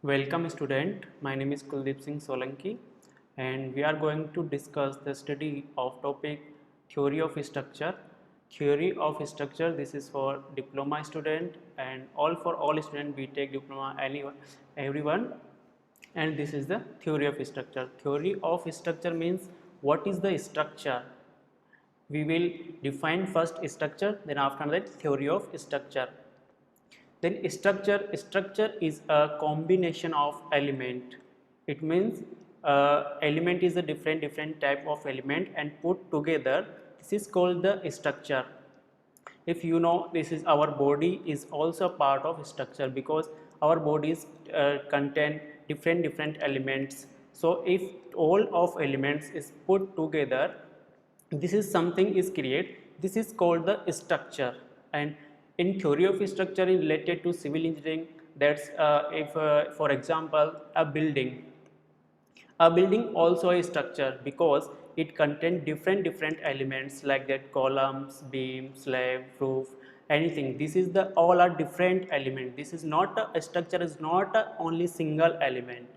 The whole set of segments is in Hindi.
Welcome student, my name is Kuldeep Singh Solanki and we are going to discuss the study of topic theory of structure. Theory of structure, this is for diploma student and for all student BTech diploma anyone everyone, and this is the theory of structure. Theory of structure means what is the structure. We will define first structure, then after that theory of structure. Then structure is a combination of element. It means element is a different type of element and put together, this is called the structure. If you know, this is our body is also part of structure because our bodies contain different elements. So if all of elements is put together, this is something is created, this is called the structure. And in theory of structure is related to civil engineering. That's if for example a building also a structure because it contains different elements like that, columns, beam, slab, roof, anything. This is the all are different element. This is not a structure is not a only single element.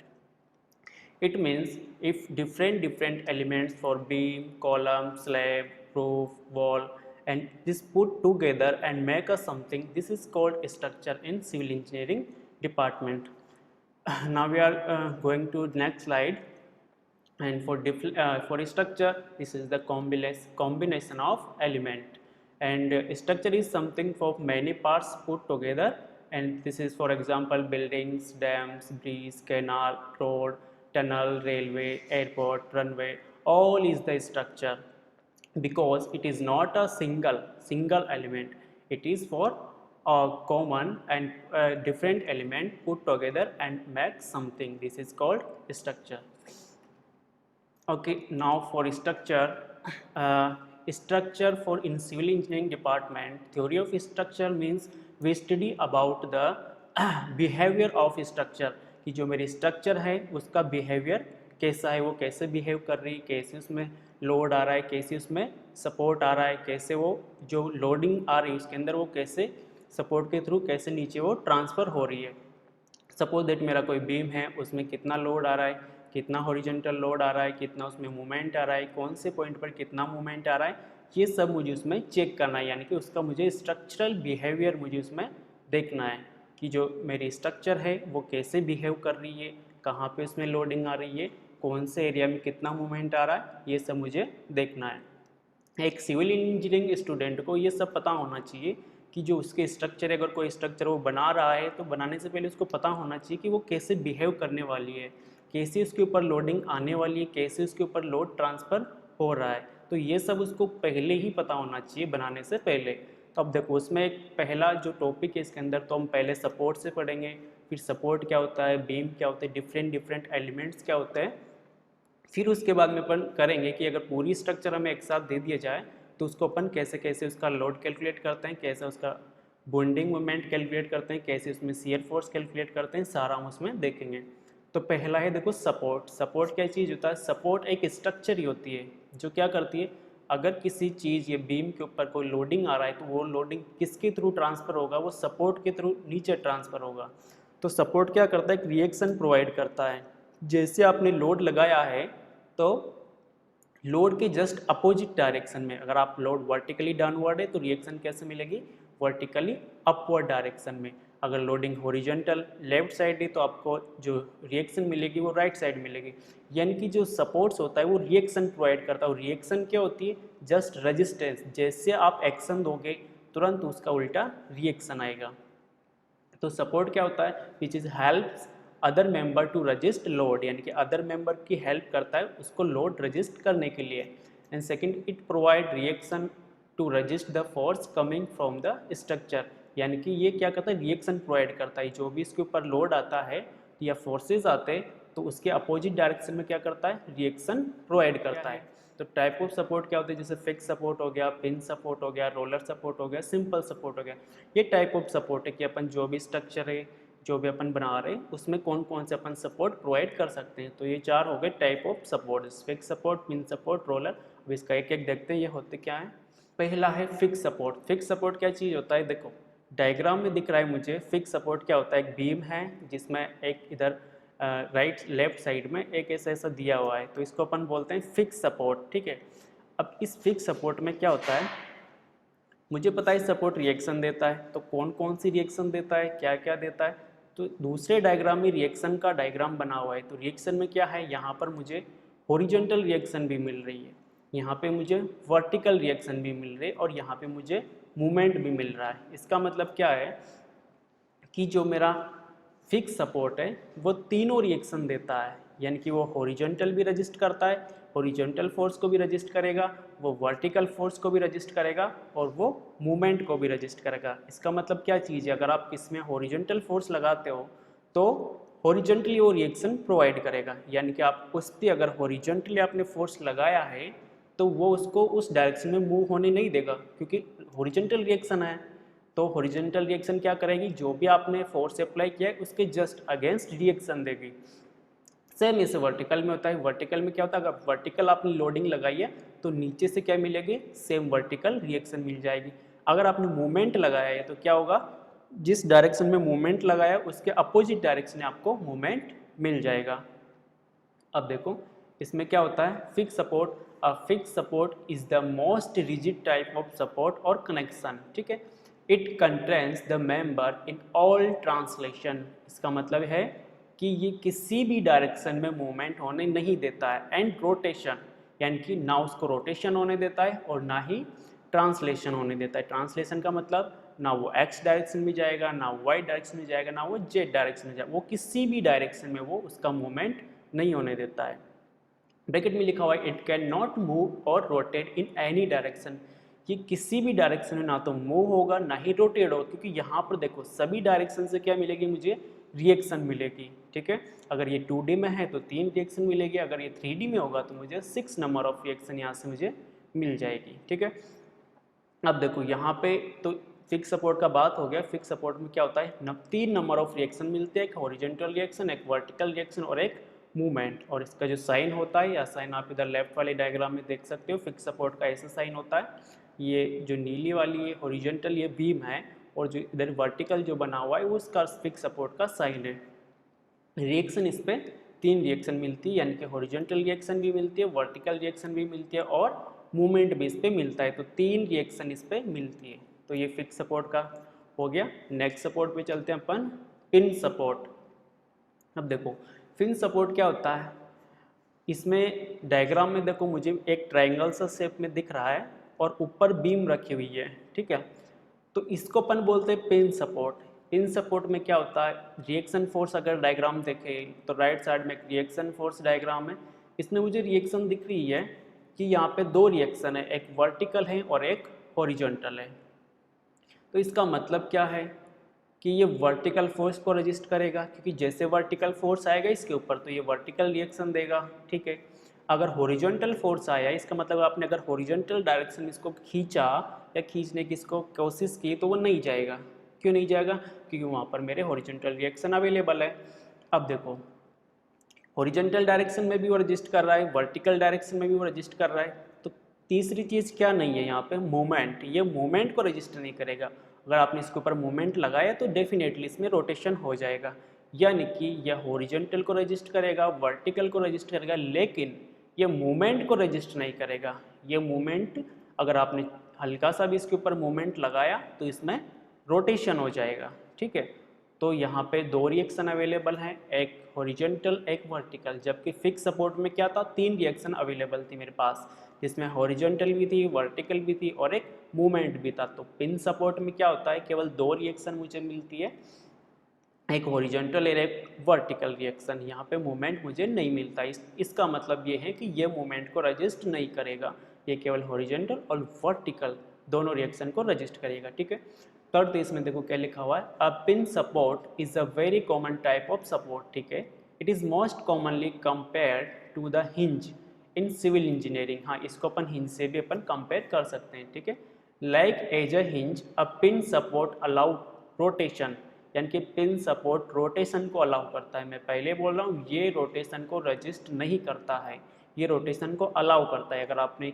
It means if different elements for beam, column, slab, roof, wall, and this put together and make a something, this is called structure in civil engineering department. Now we are going to next slide. And for structure, this is the combination of element, and structure is something for many parts put together. And this is for example buildings, dams, bridge, canal, road, tunnel, railway, airport, runway, all is the structure because it is not a single element. It is for a common and different element put together and make something. This is called structure. Okay, now for structure, structure for in civil engineering department, theory of structure means we study about the behavior of structure, कि जो मेरी structure है उसका behavior कैसा है, वो कैसे behave कर रही है, कैसे उसमें लोड आ रहा है, कैसे उसमें सपोर्ट आ रहा है, कैसे वो जो लोडिंग आ रही है उसके अंदर वो कैसे सपोर्ट के थ्रू कैसे नीचे वो ट्रांसफ़र हो रही है. सपोज दैट मेरा कोई बीम है, उसमें कितना लोड आ रहा है, कितना हॉरिजॉन्टल लोड आ रहा है, कितना उसमें मूवमेंट आ रहा है, कौन से पॉइंट पर कितना मूवमेंट आ रहा है, ये सब मुझे उसमें चेक करना है. यानी कि उसका मुझे स्ट्रक्चरल बिहेवियर मुझे उसमें देखना है कि जो मेरी स्ट्रक्चर है वो कैसे बिहेव कर रही है, कहाँ पे उसमें लोडिंग आ रही है, कौन से एरिया में कितना मूवमेंट आ रहा है, ये सब मुझे देखना है. एक सिविल इंजीनियरिंग स्टूडेंट को ये सब पता होना चाहिए कि जो उसके स्ट्रक्चर है, अगर कोई स्ट्रक्चर वो बना रहा है तो बनाने से पहले उसको पता होना चाहिए कि वो कैसे बिहेव करने वाली है, कैसे उसके ऊपर लोडिंग आने वाली है, कैसे उसके ऊपर लोड ट्रांसफ़र हो रहा है. तो ये सब उसको पहले ही पता होना चाहिए बनाने से पहले. तो अब देखो उसमें एक पहला जो टॉपिक है इसके अंदर, तो हम पहले सपोर्ट से पढ़ेंगे, फिर सपोर्ट क्या होता है, बीम क्या होता है, डिफरेंट एलिमेंट्स क्या होते हैं. फिर उसके बाद में अपन करेंगे कि अगर पूरी स्ट्रक्चर हमें एक साथ दे दिया जाए तो उसको अपन कैसे कैसे उसका लोड कैलकुलेट करते हैं, कैसे उसका बॉन्डिंग मोमेंट कैलकुलेट करते हैं, कैसे उसमें शियर फोर्स कैलकुलेट करते हैं, सारा हम उसमें देखेंगे. तो पहला है देखो सपोर्ट. सपोर्ट क्या चीज़ होता है, सपोर्ट एक स्ट्रक्चर ही होती है जो क्या करती है, अगर किसी चीज़ या बीम के ऊपर कोई लोडिंग आ रहा है तो वो लोडिंग किसके थ्रू ट्रांसफ़र होगा, वो सपोर्ट के थ्रू नीचे ट्रांसफ़र होगा. तो सपोर्ट क्या करता है, एक रिएक्शन प्रोवाइड करता है. जैसे आपने लोड लगाया है तो लोड के जस्ट अपोजिट डायरेक्शन में, अगर आप लोड वर्टिकली डाउनवर्ड है तो रिएक्शन कैसे मिलेगी, वर्टिकली अपवर्ड डायरेक्शन में. अगर लोडिंग हॉरिजॉन्टल लेफ्ट साइड है तो आपको जो रिएक्शन मिलेगी वो राइट साइड मिलेगी. यानी कि जो सपोर्ट्स होता है वो रिएक्शन प्रोवाइड करता है. और रिएक्शन क्या होती है, जस्ट रेजिस्टेंस. जैसे आप एक्शन दोगे तुरंत उसका उल्टा रिएक्शन आएगा. तो सपोर्ट क्या होता है, which is helps other member to resist load, यानी कि अदर मेंबर की हेल्प करता है उसको लोड रजिस्ट करने के लिए. And second, it provide reaction to resist the force coming from the structure. यानी कि ये क्या करता है, रिएक्शन प्रोवाइड करता है. जो भी इसके ऊपर लोड आता है या फोर्सेज आते हैं तो उसके अपोजिट डायरेक्शन में क्या करता है, रिएक्शन प्रोवाइड करता है. तो टाइप ऑफ सपोर्ट क्या होते हैं, जैसे फिक्स सपोर्ट हो गया, पिन सपोर्ट हो गया, रोलर सपोर्ट हो गया, सिंपल सपोर्ट हो गया. ये टाइप ऑफ सपोर्ट है कि अपन जो भी स्ट्रक्चर है, जो भी अपन बना रहे हैं उसमें कौन कौन से अपन सपोर्ट प्रोवाइड कर सकते हैं. तो ये चार हो गए type of support, fix support, pin support, roller. अब इसका एक एक देखते हैं ये होते क्या है. पहला है फिक्स सपोर्ट. फिक्स सपोर्ट क्या चीज़ होता है, देखो डायग्राम में दिख रहा है मुझे फिक्स सपोर्ट क्या होता है, एक बीम है जिसमें एक इधर राइट लेफ्ट साइड में एक ऐसा ऐसा दिया हुआ है, तो इसको अपन बोलते हैं फिक्स सपोर्ट, ठीक है। अब इस फिक्स सपोर्ट में क्या होता है, मुझे पता है सपोर्ट रिएक्शन देता है, तो कौन कौन सी रिएक्शन देता है, क्या क्या देता है, तो दूसरे डायग्राम में रिएक्शन का डायग्राम बना हुआ है। तो रिएक्शन में क्या है, यहाँ पर मुझे हॉरिजॉन्टल रिएक्शन भी मिल रही है, यहाँ पे मुझे वर्टिकल रिएक्शन भी मिल रही है, और यहाँ पे मुझे मूवमेंट भी मिल रहा है। इसका मतलब क्या है कि जो मेरा फिक्स सपोर्ट है वो तीनों रिएक्शन देता है, यानी कि वो हॉरिजॉन्टल भी रजिस्ट करता है, हॉरिजॉन्टल फोर्स को भी रजिस्ट करेगा, वो वर्टिकल फोर्स को भी रजिस्ट करेगा, और वो मूवमेंट को भी रजिस्ट करेगा। इसका मतलब क्या चीज़ है, अगर आप इसमें हॉरिजॉन्टल फोर्स लगाते हो तो हॉरिजॉन्टली वो रिएक्शन प्रोवाइड करेगा, यानी कि आप उस पर अगर हॉरिजॉन्टली आपने फोर्स लगाया है तो वो उसको उस डायरेक्शन में मूव होने नहीं देगा, क्योंकि हॉरिजॉन्टल रिएक्शन है। तो हॉरिजॉन्टल रिएक्शन क्या करेगी, जो भी आपने फोर्स अप्लाई किया है उसके जस्ट अगेंस्ट रिएक्शन देगी। सेम इसे वर्टिकल में होता है। वर्टिकल में क्या होता है, अगर वर्टिकल आपने लोडिंग लगाई है तो नीचे से क्या मिलेगी, सेम वर्टिकल रिएक्शन मिल जाएगी। अगर आपने मूवमेंट लगाया है तो क्या होगा, जिस डायरेक्शन में मूवमेंट लगाया उसके अपोजिट डायरेक्शन में आपको मूवमेंट मिल जाएगा। अब देखो इसमें क्या होता है, fix support. A fix support is the most rigid type of support or connection, ठीक है। It contains the member in all translation. इसका मतलब है कि ये किसी भी डायरेक्शन में मूवमेंट होने नहीं देता है, एंड रोटेशन, यानी कि ना उसको रोटेशन होने देता है और ना ही ट्रांसलेशन होने देता है। ट्रांसलेशन का मतलब ना वो एक्स डायरेक्शन में जाएगा, ना वाई डायरेक्शन में जाएगा, ना वो जेड डायरेक्शन में जाएगा, वो किसी भी डायरेक्शन में वो उसका मूवमेंट नहीं होने देता है। ब्रैकेट में लिखा हुआ है इट कैन नॉट मूव और रोटेट इन एनी डायरेक्शन। ये किसी भी डायरेक्शन में ना तो मूव होगा ना ही रोटेट होगा, क्योंकि यहाँ पर देखो सभी डायरेक्शन से क्या मिलेगी, मुझे रिएक्शन मिलेगी, ठीक है। अगर ये 2D में है तो 3 रिएक्शन मिलेगी, अगर ये 3D में होगा तो मुझे 6 नंबर ऑफ रिएक्शन यहाँ से मुझे मिल जाएगी, ठीक है। अब देखो यहाँ पे तो फिक्स सपोर्ट का बात हो गया। फिक्स सपोर्ट में क्या होता है, 3 नंबर ऑफ रिएक्शन मिलते हैं, एक हॉरिजॉन्टल रिएक्शन, एक वर्टिकल रिएक्शन और एक मूवमेंट। और इसका जो साइन होता है, या साइन आप इधर लेफ्ट वाले डायग्राम में देख सकते हो, फिक्स सपोर्ट का ऐसा साइन होता है। ये जो नीली वाली ये हॉरिजॉन्टल ये बीम है, और जो इधर वर्टिकल जो बना हुआ है वो उसका फिक्स सपोर्ट का साइन है। रिएक्शन इस पर 3 रिएक्शन मिलती है, यानी कि हॉरिजॉन्टल रिएक्शन भी मिलती है, वर्टिकल रिएक्शन भी मिलती है, और मूवमेंट भी इस पर मिलता है। तो 3 रिएक्शन इस पर मिलती है। तो ये फिक्स सपोर्ट का हो गया। नेक्स्ट सपोर्ट पे चलते हैं अपन, पिन सपोर्ट। अब देखो पिन सपोर्ट क्या होता है, इसमें डायग्राम में देखो मुझे एक ट्रायंगल सा शेप में दिख रहा है और ऊपर बीम रखी हुई है, ठीक है। तो इसको अपन बोलते हैं पिन सपोर्ट। पिन सपोर्ट में क्या होता है, रिएक्शन फोर्स अगर डायग्राम देखें तो राइट साइड में एक रिएक्शन फोर्स डायग्राम है। इसमें मुझे रिएक्शन दिख रही है कि यहाँ पे 2 रिएक्शन है, एक वर्टिकल है और एक हॉरिजॉन्टल है। तो इसका मतलब क्या है कि ये वर्टिकल फोर्स को रजिस्ट करेगा, क्योंकि जैसे वर्टिकल फोर्स आएगा इसके ऊपर तो ये वर्टिकल रिएक्शन देगा, ठीक है। अगर हॉरिजॉन्टल फोर्स आया, इसका मतलब आपने अगर हॉरिजॉन्टल डायरेक्शन इसको खींचा या खींचने की इसको कोशिश की तो वो नहीं जाएगा। क्यों नहीं जाएगा, क्योंकि वहाँ पर मेरे हॉरिजॉन्टल रिएक्शन अवेलेबल है। अब देखो हॉरिजॉन्टल डायरेक्शन में भी वो रजिस्ट कर रहा है, वर्टिकल डायरेक्शन में भी वो रजिस्ट कर रहा है। तो तीसरी चीज़ क्या नहीं है यहाँ पे, मूवमेंट। ये मूवमेंट को रजिस्टर नहीं करेगा। अगर आपने इसके ऊपर मूवमेंट लगाया तो डेफिनेटली इसमें रोटेशन हो जाएगा, यानी कि यह हॉरिजॉन्टल को रजिस्ट करेगा, वर्टिकल को रजिस्ट करेगा, लेकिन ये मूवमेंट को रजिस्ट नहीं करेगा। ये मूवमेंट अगर आपने हल्का सा भी इसके ऊपर मूवमेंट लगाया तो इसमें रोटेशन हो जाएगा, ठीक है। तो यहाँ पे 2 रिएक्शन अवेलेबल हैं, एक हॉरिजॉन्टल एक वर्टिकल, जबकि फिक्स सपोर्ट में क्या था, 3 रिएक्शन अवेलेबल थी मेरे पास, जिसमें हॉरिजॉन्टल भी थी, वर्टिकल भी थी और एक मूवमेंट भी था। तो पिन सपोर्ट में क्या होता है, केवल 2 रिएक्शन मुझे मिलती है, एक हॉरिजॉन्टल और एक वर्टिकल रिएक्शन। यहाँ पे मूवमेंट मुझे नहीं मिलता। इसका मतलब ये है कि ये मूवमेंट को रजिस्ट नहीं करेगा, ये केवल हॉरिजॉन्टल और वर्टिकल दोनों रिएक्शन को रजिस्ट करेगा, ठीक है। थर्ड इसमें देखो क्या लिखा हुआ है, a pin support is a very common type of support, ठीक है। It is most commonly compared to the hinge in civil engineering. हाँ, इसको अपन हिंज से भी अपन कंपेयर कर सकते हैं, ठीक है। Like as a hinge a pin support allow rotation, यानी कि पिन सपोर्ट रोटेशन को अलाउ करता है। मैं पहले बोल रहा हूँ ये रोटेशन को रजिस्ट नहीं करता है, ये रोटेशन को अलाउ करता है। अगर आपने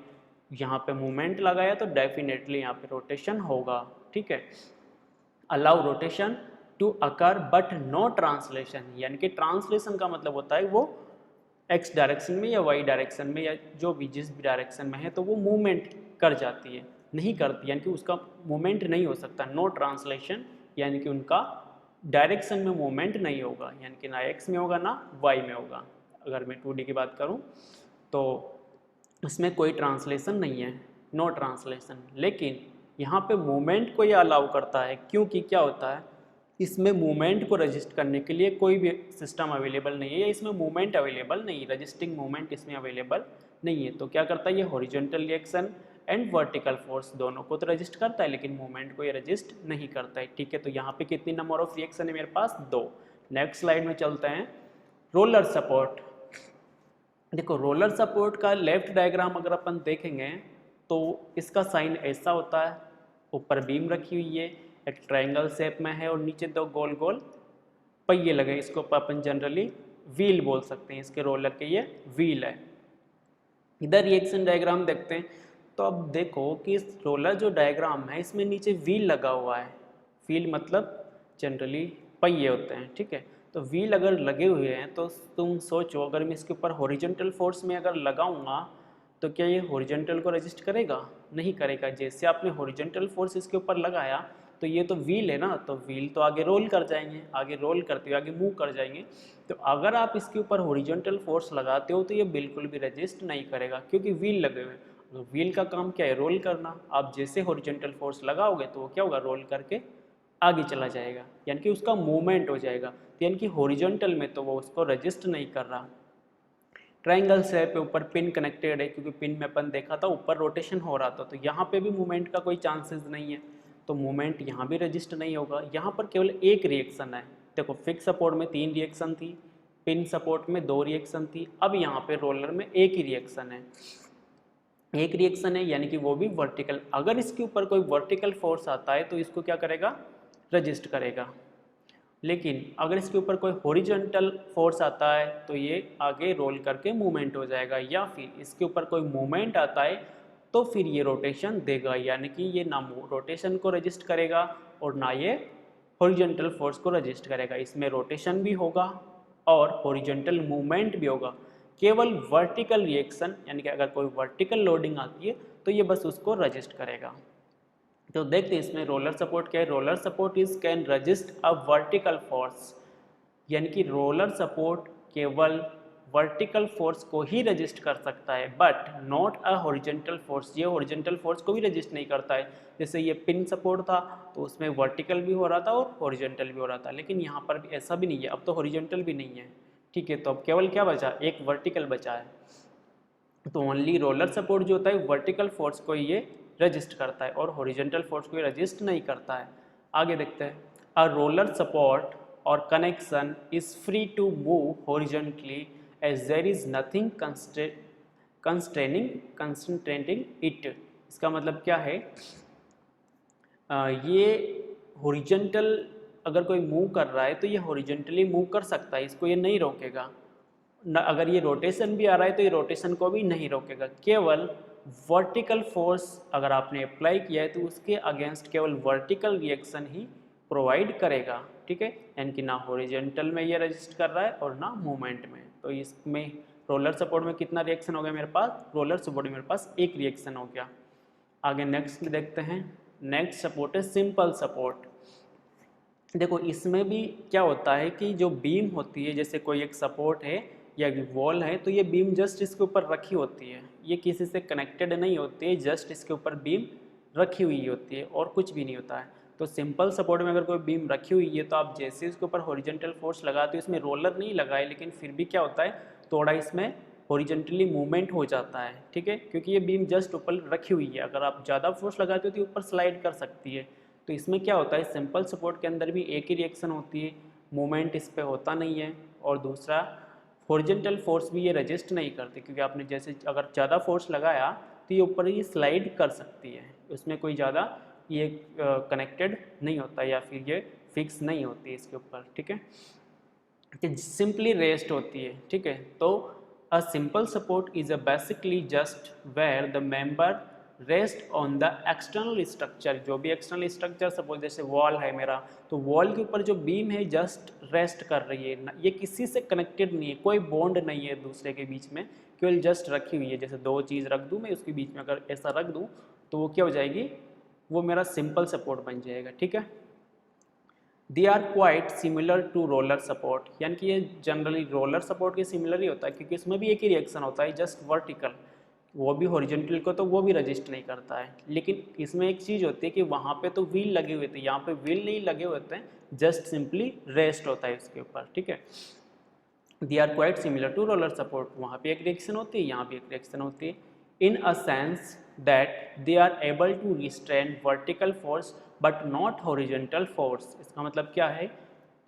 यहाँ पे मूवमेंट लगाया तो डेफिनेटली यहाँ पे रोटेशन होगा, ठीक है। Allow rotation to occur but no translation, यानी कि ट्रांसलेशन का मतलब होता है वो एक्स डायरेक्शन में या वाई डायरेक्शन में या जो भी जिस भी डायरेक्शन में है तो वो मूवमेंट कर जाती है, नहीं करती, यानी कि उसका मूवमेंट नहीं हो सकता। नो ट्रांसलेशन यानी कि उनका डायरेक्शन में मूवमेंट नहीं होगा, यानी कि ना एक्स में होगा ना वाई में होगा। अगर मैं 2D की बात करूं तो इसमें कोई ट्रांसलेशन नहीं है, नो ट्रांसलेशन। लेकिन यहाँ पे मूवमेंट को ये अलाउ करता है, क्योंकि क्या होता है इसमें मूवमेंट को रजिस्ट करने के लिए कोई भी सिस्टम अवेलेबल नहीं है, या इसमें मूवमेंट अवेलेबल नहीं है, रजिस्टिंग मूवमेंट इसमें अवेलेबल नहीं है। तो क्या करता है ये horizontal reaction and vertical force दोनों को तो रजिस्ट करता है, लेकिन मूवमेंट को ये रजिस्ट नहीं करता है। ठीक है, तो यहाँ पे कितनी नंबर ऑफ रिएक्शन है मेरे पास? 2। नेक्स्ट स्लाइड में चलते हैं। Roller support. देखो रोलर सपोर्ट का लेफ्ट डायग्राम अगर अपन देखेंगे तो इसका साइन ऐसा होता है, ऊपर बीम रखी हुई है, एक ट्रायंगल शेप में है और नीचे 2 गोल गोल पहिए लगे, इसको अपन जनरली व्हील बोल सकते हैं, इसके रोलर के ये व्हील है। इधर रिएक्शन डायग्राम देखते हैं तो अब देखो कि इस रोलर जो डायग्राम है इसमें नीचे व्हील लगा हुआ है। व्हील मतलब जनरली पहिए होते हैं, ठीक है। तो व्हील अगर लगे हुए हैं तो तुम सोचो अगर मैं इसके ऊपर हॉरिजॉन्टल फोर्स में अगर लगाऊंगा तो क्या ये हॉरिजॉन्टल को रजिस्ट करेगा? नहीं करेगा। जैसे आपने हॉरिजॉन्टल फोर्स इसके ऊपर लगाया तो ये तो व्हील है ना, तो व्हील तो आगे रोल कर जाएंगे, आगे रोल करते हुए आगे मूव कर जाएंगे। तो अगर आप इसके ऊपर हॉरिजॉन्टल फोर्स लगाते हो तो ये बिल्कुल भी रजिस्ट नहीं करेगा, क्योंकि व्हील लगे हुए हैं। तो व्हील का काम क्या है? रोल करना। आप जैसे हॉरिजॉन्टल फोर्स लगाओगे तो वो क्या होगा? रोल करके आगे चला जाएगा, यानी कि उसका मूवमेंट हो जाएगा। तो यानी कि हॉरिजॉन्टल में तो वो उसको रजिस्ट नहीं कर रहा। ट्रायंगल शेप पे ऊपर पिन कनेक्टेड है, क्योंकि पिन में अपन देखा था ऊपर रोटेशन हो रहा था, तो यहाँ पे भी मूवमेंट का कोई चांसेस नहीं है, तो मूवमेंट यहाँ भी रजिस्ट नहीं होगा। यहाँ पर केवल एक रिएक्शन है। देखो फिक्स सपोर्ट में 3 रिएक्शन थी, पिन सपोर्ट में 2 रिएक्शन थी, अब यहाँ पे रोलर में एक ही रिएक्शन है। एक रिएक्शन है यानी कि वो भी वर्टिकल। अगर इसके ऊपर कोई वर्टिकल फोर्स आता है तो इसको क्या करेगा? रजिस्ट करेगा। लेकिन अगर इसके ऊपर कोई हॉरिजॉन्टल फोर्स आता है तो ये आगे रोल करके मूवमेंट हो जाएगा, या फिर इसके ऊपर कोई मूवमेंट आता है तो फिर ये रोटेशन देगा, यानी कि ये ना रोटेशन को रजिस्ट करेगा और ना ये हॉरिजॉन्टल फोर्स को रजिस्ट करेगा। इसमें रोटेशन भी होगा और हॉरिजॉन्टल मूवमेंट भी होगा। केवल वर्टिकल रिएक्शन यानी कि अगर कोई वर्टिकल लोडिंग आती है तो ये बस उसको रजिस्ट करेगा। तो देखते हैं इसमें रोलर सपोर्ट क्या है। Roller support is can resist a vertical force, यानी कि रोलर सपोर्ट केवल वर्टिकल फोर्स को ही रजिस्ट कर सकता है, but not a horizontal force. ये हॉरिजॉन्टल फोर्स को भी रजिस्ट नहीं करता है। जैसे ये पिन सपोर्ट था तो उसमें वर्टिकल भी हो रहा था और हॉरिजॉन्टल भी हो रहा था, लेकिन यहाँ पर भी ऐसा भी नहीं है, अब तो हॉरिजॉन्टल भी नहीं है। ठीक है, तो अब केवल क्या बचा? एक वर्टिकल बचा है। तो ओनली रोलर सपोर्ट जो होता है वर्टिकल फोर्स को ये रजिस्ट करता है और हॉरिजॉन्टल फोर्स को ये रजिस्ट नहीं करता है। आगे देखते हैं। A roller support or connection is free to move horizontally as there is nothing constraining it. इसका मतलब क्या है? ये हॉरिजॉन्टल अगर कोई मूव कर रहा है तो ये हॉरिजॉन्टली मूव कर सकता है, इसको ये नहीं रोकेगा। अगर ये रोटेशन भी आ रहा है तो ये रोटेशन को भी नहीं रोकेगा। केवल वर्टिकल फोर्स अगर आपने अप्लाई किया है तो उसके अगेंस्ट केवल वर्टिकल रिएक्शन ही प्रोवाइड करेगा। ठीक है, यानी कि ना हॉरिजॉन्टल में ये रजिस्ट कर रहा है और ना मूवमेंट में। तो इसमें रोलर सपोर्ट में कितना रिएक्शन हो गया मेरे पास? रोलर सपोर्ट में मेरे पास एक रिएक्शन हो गया। आगे नेक्स्ट में देखते हैं। नेक्स्ट सपोर्ट है सिंपल सपोर्ट। देखो इसमें भी क्या होता है कि जो बीम होती है, जैसे कोई एक सपोर्ट है या वॉल है, तो ये बीम जस्ट इसके ऊपर रखी होती है, ये किसी से कनेक्टेड नहीं होती है, जस्ट इसके ऊपर बीम रखी हुई होती है और कुछ भी नहीं होता है। तो सिंपल सपोर्ट में अगर कोई बीम रखी हुई है तो आप जैसे इसके ऊपर हॉरिजॉन्टल फोर्स लगाते हो, इसमें रोलर नहीं लगाए, लेकिन फिर भी क्या होता है थोड़ा इसमें हॉरिजॉन्टली मूवमेंट हो जाता है। ठीक है, क्योंकि ये बीम जस्ट ऊपर रखी हुई है, अगर आप ज़्यादा फोर्स लगाते हो तो ऊपर स्लाइड कर सकती है। तो इसमें क्या होता है सिंपल सपोर्ट के अंदर भी एक ही रिएक्शन होती है, मूवमेंट इस पर होता नहीं है, और दूसरा हॉरिजॉन्टल फोर्स भी ये रजिस्ट नहीं करती, क्योंकि आपने जैसे अगर ज़्यादा फोर्स लगाया तो ये ऊपर ही स्लाइड कर सकती है, उसमें कोई ज़्यादा ये कनेक्टेड नहीं होता या फिर ये फिक्स नहीं होती है इसके ऊपर। ठीक है, कि सिंपली रेस्ट होती है। ठीक है, तो a simple support is a basically just where the member rest on the external structure, जो भी एक्सटर्नल स्ट्रक्चर सपोज जैसे वॉल है मेरा, तो वॉल के ऊपर जो बीम है जस्ट रेस्ट कर रही है, ये किसी से कनेक्टेड नहीं है, कोई बॉन्ड नहीं है दूसरे के बीच में, केवल जस्ट रखी हुई है। जैसे दो चीज़ रख दूँ मैं, उसके बीच में अगर ऐसा रख दूँ तो वो क्या हो जाएगी, वो मेरा सिंपल सपोर्ट बन जाएगा। ठीक है, they are quite similar to roller support, यानी कि ये जनरली रोलर सपोर्ट के सिमिलर ही होता है, क्योंकि इसमें भी एक ही रिएक्शन होता है, जस्ट वर्टिकल, वो भी हॉरिजॉन्टल को तो वो भी रजिस्ट नहीं करता है। लेकिन इसमें एक चीज़ होती है कि वहाँ पे तो व्हील लगे हुए थे, यहाँ पे व्हील नहीं लगे होते हैं, जस्ट सिंपली रेस्ट होता है उसके ऊपर। ठीक है, they are quite similar to roller support, वहाँ पे एक रिएक्शन होती है, यहाँ भी एक रिएक्शन होती है, in a sense that they are able to restrain vertical force but not horizontal force. इसका मतलब क्या है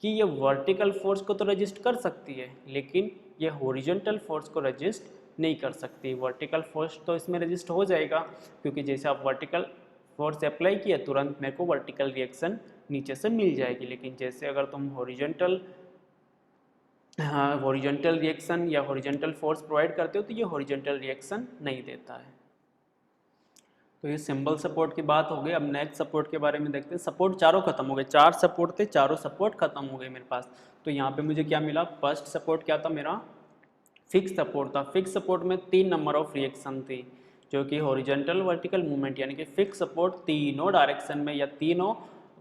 कि ये वर्टिकल फोर्स को तो रजिस्ट कर सकती है, लेकिन ये हॉरिजॉन्टल फोर्स को रजिस्ट नहीं कर सकती। वर्टिकल फोर्स तो इसमें रजिस्ट हो जाएगा, क्योंकि जैसे आप वर्टिकल फोर्स अप्लाई किया तुरंत मेरे को वर्टिकल रिएक्शन नीचे से मिल जाएगी, लेकिन जैसे अगर तुम हॉरिजॉन्टल रिएक्शन या हॉरिजॉन्टल फोर्स प्रोवाइड करते हो तो ये हॉरिजॉन्टल रिएक्शन नहीं देता है। तो ये सिंबल सपोर्ट की बात हो गई। अब नेक्स्ट सपोर्ट के बारे में देखते हैं। सपोर्ट चारों खत्म हो गए, 4 सपोर्ट थे, चारों सपोर्ट खत्म हो गए मेरे पास। तो यहाँ पे मुझे क्या मिला, फर्स्ट सपोर्ट क्या था मेरा, फिक्स सपोर्ट था। फिक्स सपोर्ट में 3 नंबर ऑफ रिएक्शन थी, जो कि हॉरिजॉन्टल वर्टिकल मूवमेंट, यानी कि फिक्स सपोर्ट तीनों डायरेक्शन में या तीनों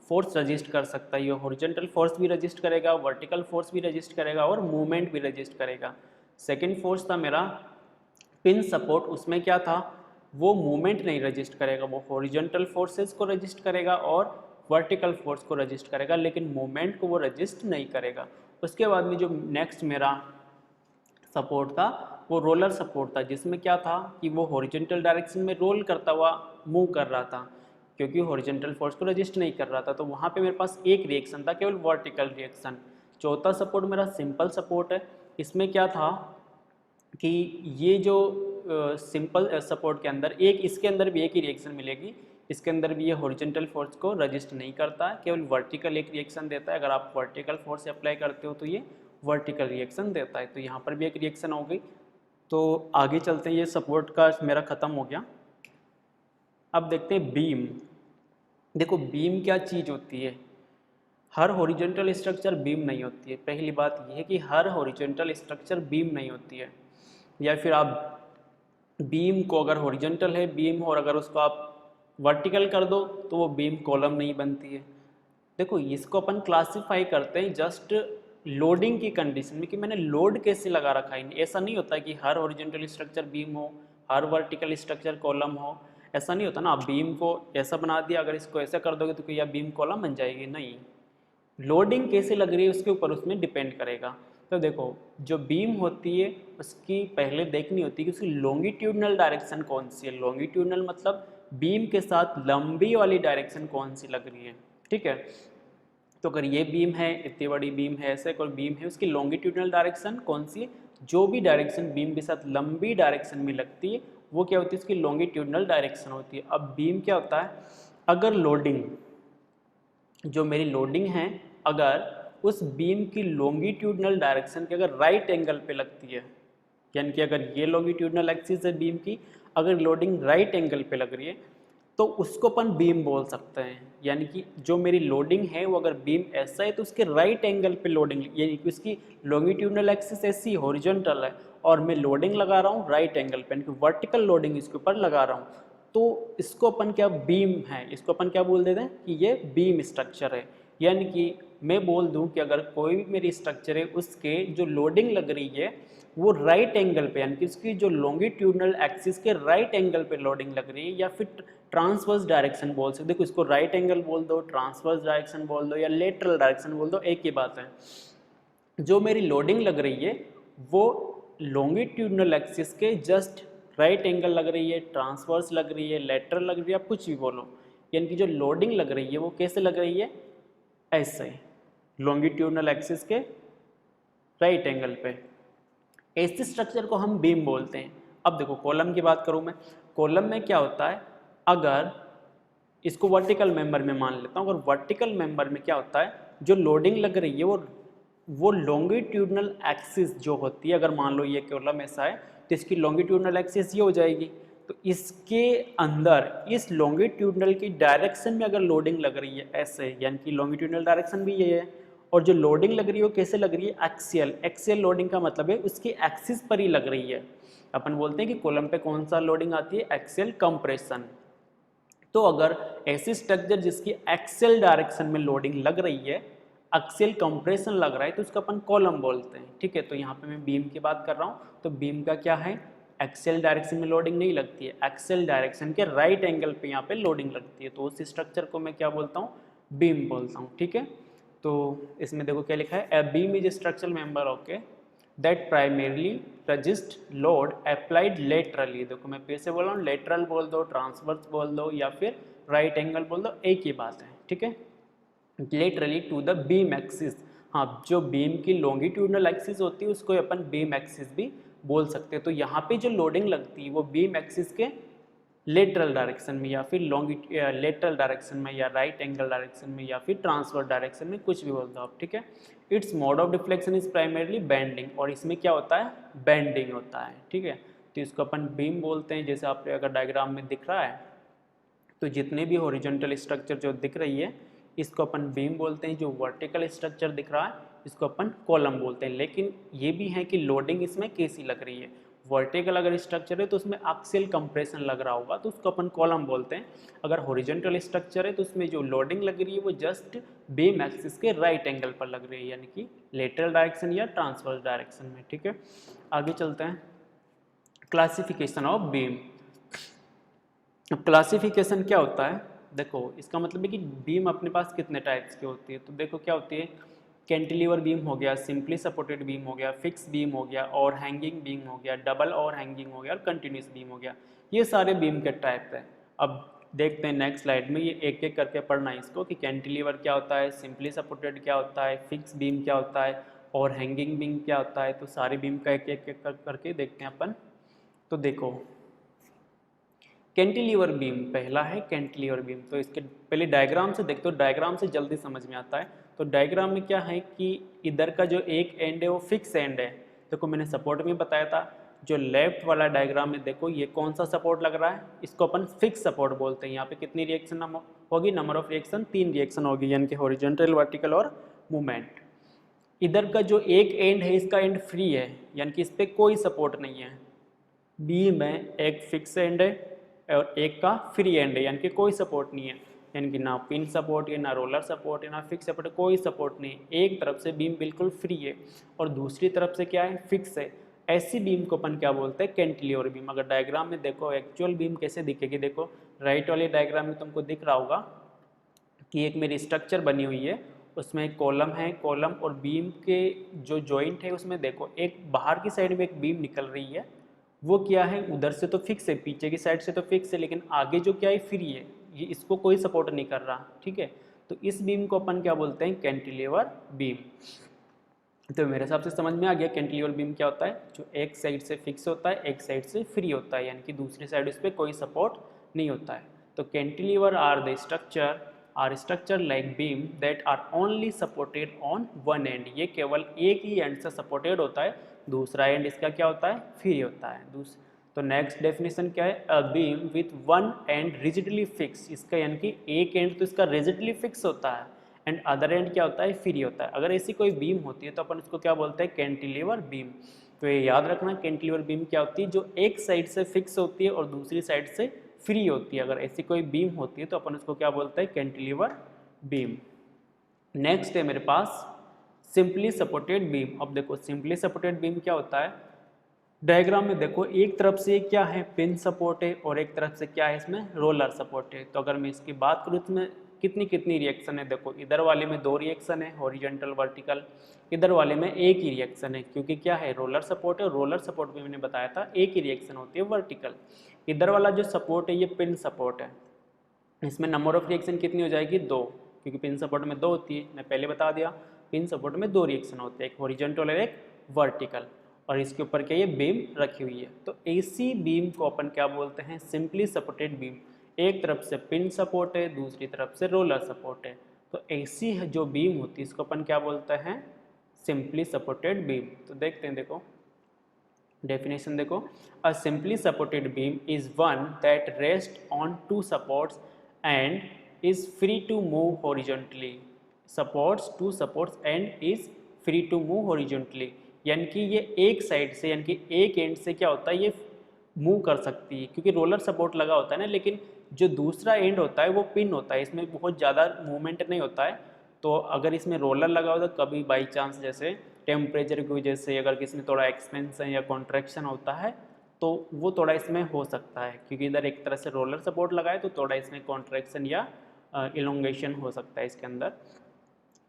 फोर्स रजिस्ट कर सकता है। ये हॉरिजॉन्टल फोर्स भी रजिस्ट करेगा, वर्टिकल फोर्स भी रजिस्ट करेगा और मूवमेंट भी रजिस्ट करेगा। सेकेंड फोर्स था मेरा पिन सपोर्ट, उसमें क्या था, वो मूवमेंट नहीं रजिस्ट करेगा, वो हॉरिजॉन्टल फोर्सेस को रजिस्ट करेगा और वर्टिकल फोर्स को रजिस्ट करेगा, लेकिन मूवमेंट को वो रजिस्ट नहीं करेगा। उसके बाद में जो नेक्स्ट मेरा सपोर्ट था वो रोलर सपोर्ट था, जिसमें क्या था कि वो हॉरिजॉन्टल डायरेक्शन में रोल करता हुआ मूव कर रहा था, क्योंकि हॉरिजॉन्टल फोर्स को रजिस्ट नहीं कर रहा था। तो वहाँ पे मेरे पास एक रिएक्शन था, केवल वर्टिकल रिएक्शन। चौथा सपोर्ट मेरा सिंपल सपोर्ट है। इसमें क्या था कि ये जो सिंपल सपोर्ट के अंदर एक, इसके अंदर भी एक ही रिएक्शन मिलेगी, इसके अंदर भी ये हॉरिजॉन्टल फोर्स को रजिस्ट नहीं करता है, केवल वर्टिकल एक रिएक्शन देता है। अगर आप वर्टिकल फोर्स अप्लाई करते हो तो ये वर्टिकल रिएक्शन देता है। तो यहाँ पर भी एक रिएक्शन हो गई। तो आगे चलते हैं, ये सपोर्ट का मेरा ख़त्म हो गया। अब देखते हैं बीम। देखो बीम क्या चीज़ होती है, हर हॉरिजॉन्टल स्ट्रक्चर बीम नहीं होती है। पहली बात यह है कि हर हॉरिजॉन्टल स्ट्रक्चर बीम नहीं होती है, या फिर आप बीम को अगर हॉरिजॉन्टल है बीम और अगर उसको आप वर्टिकल कर दो तो वो बीम कॉलम नहीं बनती है। देखो इसको अपन क्लासिफाई करते हैं जस्ट लोडिंग की कंडीशन में, कि मैंने लोड कैसे लगा रखा है। ऐसा नहीं होता कि हर हॉरिजॉन्टल स्ट्रक्चर बीम हो, हर वर्टिकल स्ट्रक्चर कॉलम हो, ऐसा नहीं होता ना। आप बीम को ऐसा बना दिया, अगर इसको ऐसा कर दोगे तो क्या बीम कॉलम बन जाएगी, नहीं। लोडिंग कैसे लग रही है उसके ऊपर उसमें डिपेंड करेगा। तो देखो जो बीम होती है उसकी पहले देखनी होती है कि उसकी लॉन्गिट्यूडनल डायरेक्शन कौन सी है। लॉन्गिट्यूडनल मतलब बीम के साथ लंबी वाली डायरेक्शन कौन सी लग रही है, ठीक है। तो अगर ये बीम है, इतनी बड़ी बीम है, ऐसे कोई बीम है, उसकी लॉन्गिट्यूडनल डायरेक्शन कौन सी है, जो भी डायरेक्शन बीम के साथ लंबी डायरेक्शन में लगती है वो क्या होती है, उसकी लॉन्गिट्यूडनल डायरेक्शन होती है। अब बीम क्या होता है, अगर लोडिंग, जो मेरी लोडिंग है, अगर उस बीम की लॉन्गिट्यूडनल डायरेक्शन के अगर राइट एंगल पे लगती है, यानी कि अगर ये लॉन्गिट्यूडनल एक्सिस है बीम की, अगर लोडिंग राइट एंगल पे लग रही है तो उसको अपन बीम बोल सकते हैं। यानी कि जो मेरी लोडिंग है वो अगर बीम ऐसा है तो उसके राइट एंगल पे लोडिंग, यानी कि उसकी लॉन्गिट्यूडनल एक्सिस ऐसी हॉरिजॉन्टल है और मैं लोडिंग लगा रहा हूँ राइट एंगल पे, यानी कि वर्टिकल लोडिंग इसके ऊपर लगा रहा हूँ, तो इसको अपन क्या बीम है, इसको अपन क्या बोल देते हैं कि ये बीम स्ट्रक्चर है। यानी कि मैं बोल दूं कि अगर कोई भी मेरी स्ट्रक्चर है उसके जो लोडिंग लग रही है वो राइट एंगल पे, यानी कि उसकी जो लॉन्गिट्यूडनल एक्सिस के राइट एंगल पे लोडिंग लग रही है, या फिर ट्रांसवर्स डायरेक्शन बोल सकते, देखो इसको राइट एंगल बोल दो, ट्रांसवर्स डायरेक्शन बोल दो या लेटरल डायरेक्शन बोल दो, एक ही बात है। जो मेरी लोडिंग लग रही है वो लॉन्गिट्यूडनल एक्सिस के जस्ट राइट एंगल लग रही है, ट्रांसवर्स लग रही है, लेटरल लग रही है, आप कुछ भी बोलो, यानी कि जो लोडिंग लग रही है वो कैसे लग रही है, ऐसे लॉन्गिट्यूडनल एक्सिस के राइट एंगल पे। ऐसे स्ट्रक्चर को हम बीम बोलते हैं। अब देखो कॉलम की बात करूं मैं, कॉलम में क्या होता है, अगर इसको वर्टिकल मेंबर में मान लेता हूं, अगर वर्टिकल मेंबर में क्या होता है, जो लोडिंग लग रही है वो लॉन्गिट्यूडनल एक्सिस जो होती है, अगर मान लो ये कॉलम ऐसा है तो इसकी लॉन्गिट्यूडनल एक्सिस ये हो जाएगी, तो इसके अंदर इस लॉन्गिट्यूडनल की डायरेक्शन में अगर लोडिंग लग रही है ऐसे, यानी कि लॉन्गिट्यूडनल डायरेक्शन भी ये है, और जो लोडिंग लग रही है वो कैसे लग रही है, एक्सियल। एक्सियल लोडिंग का मतलब है उसकी एक्सिस पर ही लग रही है। अपन बोलते हैं कि कॉलम पे कौन सा लोडिंग आती है, एक्सियल कंप्रेशन। तो अगर ऐसी स्ट्रक्चर जिसकी एक्सियल डायरेक्शन में लोडिंग लग रही है, एक्सियल कंप्रेशन लग रहा है, तो उसको अपन कॉलम बोलते हैं। ठीक है, तो यहाँ पे मैं बीम की बात कर रहा हूँ, तो बीम का क्या है, एक्सियल डायरेक्शन में लोडिंग नहीं लगती है, एक्सियल डायरेक्शन के राइट एंगल पे यहाँ पे लोडिंग लगती है, तो उस स्ट्रक्चर को मैं क्या बोलता हूँ, बीम बोलता हूँ। ठीक है, तो इसमें देखो क्या लिखा है, a beam is structural member okay that primarily resist load applied laterally. देखो मैं फिर से बोल रहा हूँ, लेटरल बोल दो, ट्रांसवर्स बोल दो, या फिर राइट एंगल बोल दो, एक ही बात है। ठीक है, laterally to the beam axis. हाँ, जो बीम की लॉन्गिट्यूडनल एक्सिस होती है उसको अपन बीम एक्सिस भी बोल सकते हैं। तो यहाँ पे जो लोडिंग लगती है वो बीम एक्सिस के लेटरल डायरेक्शन में, या फिर लेटरल डायरेक्शन में, या राइट एंगल डायरेक्शन में, या फिर ट्रांसफर डायरेक्शन में, कुछ भी बोल दो आप। ठीक है, it's mode of deflection is primarily bending, और इसमें क्या होता है, बेंडिंग होता है। ठीक है, तो इसको अपन बीम बोलते हैं। जैसे आप अगर डायग्राम में दिख रहा है, तो जितने भी हॉरिजॉन्टल स्ट्रक्चर जो दिख रही है इसको अपन बीम बोलते हैं, जो वर्टिकल स्ट्रक्चर दिख रहा है इसको अपन कॉलम बोलते हैं। लेकिन ये भी है कि लोडिंग इसमें कैसी लग रही है, वर्टिकल अगर स्ट्रक्चर है तो उसमें एक्सियल कंप्रेशन लग रहा होगा तो उसको अपन कॉलम बोलते हैं। अगर हॉरिजॉन्टल स्ट्रक्चर है तो उसमें जो लोडिंग लग रही है वो जस्ट बीम एक्सिस के राइट एंगल पर लग रही है, यानी कि लेटरल डायरेक्शन या ट्रांसवर्स डायरेक्शन में। ठीक है, आगे चलते हैं, क्लासिफिकेशन ऑफ बीम। अब क्लासिफिकेशन क्या होता है, देखो इसका मतलब है कि बीम अपने पास कितने टाइप्स की होती है। तो देखो क्या होती है, कैंटिलीवर बीम हो गया, सिंपली सपोर्टेड बीम हो गया, फिक्स बीम हो गया, और हैंगिंग बीम हो गया, डबल और हैंगिंग हो गया, और कंटिन्यूस बीम हो गया। ये सारे बीम के टाइप हैं। अब देखते हैं नेक्स्ट स्लाइड में, ये एक एक करके पढ़ना है इसको कि कैंटिलीवर क्या होता है, सिंपली सपोर्टेड क्या होता है, फिक्स बीम क्या होता है, और हैंगिंग बीम क्या होता है। तो सारे बीम का एक एक करके देखते हैं अपन। तो देखो कैंटिलीवर बीम पहला है, कैंटिलीवर बीम। तो इसके पहले डायग्राम से देखते हो, डायग्राम से जल्दी समझ में आता है। तो डायग्राम में क्या है कि इधर का जो एक एंड है वो फिक्स एंड है। देखो मैंने सपोर्ट में बताया था, जो लेफ्ट वाला डायग्राम में देखो ये कौन सा सपोर्ट लग रहा है, इसको अपन फिक्स सपोर्ट बोलते हैं। यहाँ पे कितनी रिएक्शन होगी, नंबर ऑफ रिएक्शन 3 रिएक्शन होगी, यानी कि हॉरिजॉन्टल, वर्टिकल और मूवमेंट। इधर का जो एक एंड है इसका एंड फ्री है, यानी कि इस पर कोई सपोर्ट नहीं है। बीम में एक फिक्स एंड है और एक का फ्री एंड है, यानी कि कोई सपोर्ट नहीं है, यानी कि ना पिन सपोर्ट है, ना रोलर सपोर्ट है, ना फिक्स सपोर्ट है, कोई सपोर्ट नहीं है। एक तरफ से बीम बिल्कुल फ्री है और दूसरी तरफ से क्या है, फिक्स है। ऐसी बीम को अपन क्या बोलते हैं, कैंटिलीवर बीम। अगर डायग्राम में देखो एक्चुअल बीम कैसे दिखेगी, देखो राइट वाले डायग्राम में तुमको दिख रहा होगा कि एक मेरी स्ट्रक्चर बनी हुई है, उसमें एक कॉलम है, कॉलम और बीम के जो जॉइंट है उसमें देखो एक बाहर की साइड में एक बीम निकल रही है। वो क्या है, उधर से तो फिक्स है, पीछे की साइड से तो फिक्स है, लेकिन आगे जो क्या है फ्री है, ये इसको कोई सपोर्ट नहीं कर रहा। ठीक है, तो इस बीम को अपन क्या बोलते हैं, कैंटिलीवर बीम। तो मेरे हिसाब से समझ में आ गया कैंटिलीवर बीम क्या होता है, जो एक साइड से फिक्स होता है, एक साइड से फ्री होता है, यानी कि दूसरी साइड उस पर कोई सपोर्ट नहीं होता है। तो cantilever are structure like beam that are only supported on one end. ये केवल एक ही एंड से सपोर्टेड होता है, दूसरा एंड इसका क्या होता है, फ्री होता है। तो नेक्स्ट डेफिनेशन क्या है, a beam width one and rigidly fix. इसका यानी कि एक एंड तो इसका रिजिडली फिक्स होता है एंड अदर एंड क्या होता है, फ्री होता है। अगर ऐसी कोई बीम होती है तो अपन उसको क्या बोलते हैं, कैंटिलीवर बीम। तो ये याद रखना, कैंटिलीवर बीम क्या होती है, जो एक साइड से फिक्स होती है और दूसरी साइड से फ्री होती है। अगर ऐसी कोई बीम होती है तो अपन उसको क्या बोलते हैं, कैंटिलीवर बीम। नेक्स्ट है मेरे पास सिंपली सपोर्टेड बीम। अब देखो सिंपली सपोर्टेड बीम क्या होता है, डायग्राम में देखो एक तरफ से क्या है, पिन सपोर्ट है, और एक तरफ से क्या है, इसमें रोलर सपोर्ट है। तो अगर मैं इसकी बात करूँ इसमें कितनी कितनी रिएक्शन है, देखो इधर वाले में 2 रिएक्शन है, हॉरिजॉन्टल वर्टिकल, इधर वाले में एक ही रिएक्शन है, क्योंकि क्या है, रोलर सपोर्ट है। रोलर सपोर्ट में मैंने बताया था एक ही रिएक्शन होती है, वर्टिकल। इधर वाला जो सपोर्ट है ये पिन सपोर्ट है, इसमें नंबर ऑफ रिएक्शन कितनी हो जाएगी, 2, क्योंकि पिन सपोर्ट में 2 होती है, मैं पहले बता दिया। पिन सपोर्ट में 2 रिएक्शन होते हैं, एक हॉरिजॉन्टल और एक वर्टिकल, और इसके ऊपर क्या ये बीम रखी हुई है। तो ऐसी बीम को अपन क्या बोलते हैं, सिंपली सपोर्टेड बीम। एक तरफ से पिन सपोर्ट है, दूसरी तरफ से रोलर सपोर्ट है, तो ऐसी जो बीम होती है इसको अपन क्या बोलते हैं, सिंपली सपोर्टेड बीम। तो देखते हैं, देखो डेफिनेशन देखो, a simply supported beam is one that rest on two supports and is free to move horizontally, supports two supports and is free to move horizontally, यानी कि ये एक साइड से यानी कि एक एंड से क्या होता है ये मूव कर सकती है, क्योंकि रोलर सपोर्ट लगा होता है ना, लेकिन जो दूसरा एंड होता है वो पिन होता है, इसमें बहुत ज़्यादा मूवमेंट नहीं होता है। तो अगर इसमें रोलर लगा हो तो कभी बाई चांस जैसे टेम्परेचर की वजह से अगर किसी में थोड़ा एक्सपेंशन या कॉन्ट्रैक्शन होता है तो वो थोड़ा इसमें हो सकता है, क्योंकि इधर एक तरह से रोलर सपोर्ट लगा है तो थोड़ा इसमें कॉन्ट्रैक्शन या इलोंगेशन हो सकता है इसके अंदर,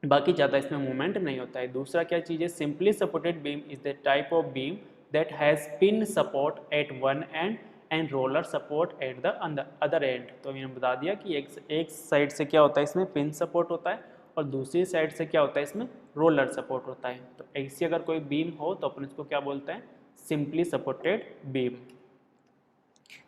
बाकी ज़्यादा इसमें मूवमेंट नहीं होता है। दूसरा क्या चीज़ है, simply supported beam is the type of beam that has pin support at one and and roller support at the other and. तो मैंने बता दिया कि एक साइड से क्या होता है इसमें पिन सपोर्ट होता है और दूसरी साइड से क्या होता है इसमें रोलर सपोर्ट होता है। तो ऐसी अगर कोई बीम हो तो अपन इसको क्या बोलते हैं, सिंपली सपोर्टेड बीम।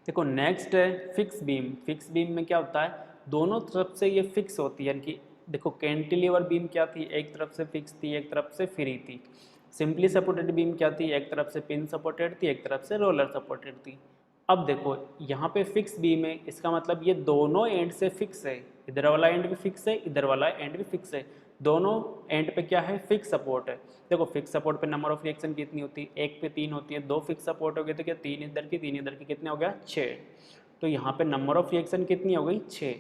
देखो नेक्स्ट है फिक्स बीम। फिक्स बीम में क्या होता है, दोनों तरफ से ये फिक्स होती है, यानी कि देखो कैंटिलीवर बीम क्या थी, एक तरफ से फिक्स थी एक तरफ से फ्री थी। सिंपली सपोर्टेड बीम क्या थी, एक तरफ से पिन सपोर्टेड थी एक तरफ से रोलर सपोर्टेड थी। अब देखो यहाँ पे फिक्स बीम है, इसका मतलब ये दोनों एंड से फिक्स है, इधर वाला एंड भी फिक्स है इधर वाला एंड भी फिक्स है, दोनों एंड पे क्या है फिक्स सपोर्ट है। देखो फिक्स सपोर्ट पे नंबर ऑफ रिएक्शन कितनी होती है, एक पे 3 होती है, 2 फिक्स सपोर्ट हो गए तो क्या 3 इधर की 3 इधर की, कितने हो गया 6। तो यहाँ पे नंबर ऑफ रिएक्शन कितनी हो गई 6।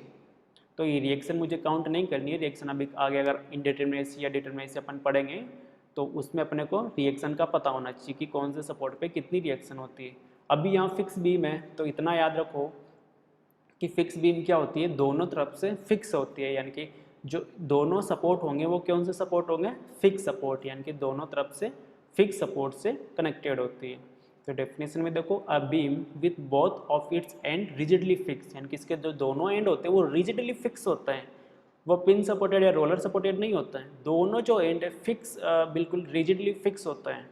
तो ये रिएक्शन मुझे काउंट नहीं करनी है, रिएक्शन अभी आगे अगर इनडिटरमिनेसी या डिटरमिनेसी अपन पढ़ेंगे तो उसमें अपने को रिएक्शन का पता होना चाहिए कि कौन से सपोर्ट पे कितनी रिएक्शन होती है। अभी यहाँ फिक्स बीम है तो इतना याद रखो कि फिक्स बीम क्या होती है, दोनों तरफ से फिक्स होती है, यानी कि जो दोनों सपोर्ट होंगे वो कौन से सपोर्ट होंगे, फिक्स सपोर्ट, यानी कि दोनों तरफ से फिक्स सपोर्ट से कनेक्टेड होती है। तो डेफिनेशन में देखो, a beam with both of its and rigidly fix, यानी कि इसके जो दोनों एंड होते हैं वो रिजिडली फिक्स होता है, वो पिन सपोर्टेड या रोलर सपोर्टेड नहीं होता है, दोनों जो एंड है फिक्स बिल्कुल रिजिडली फिक्स होता है।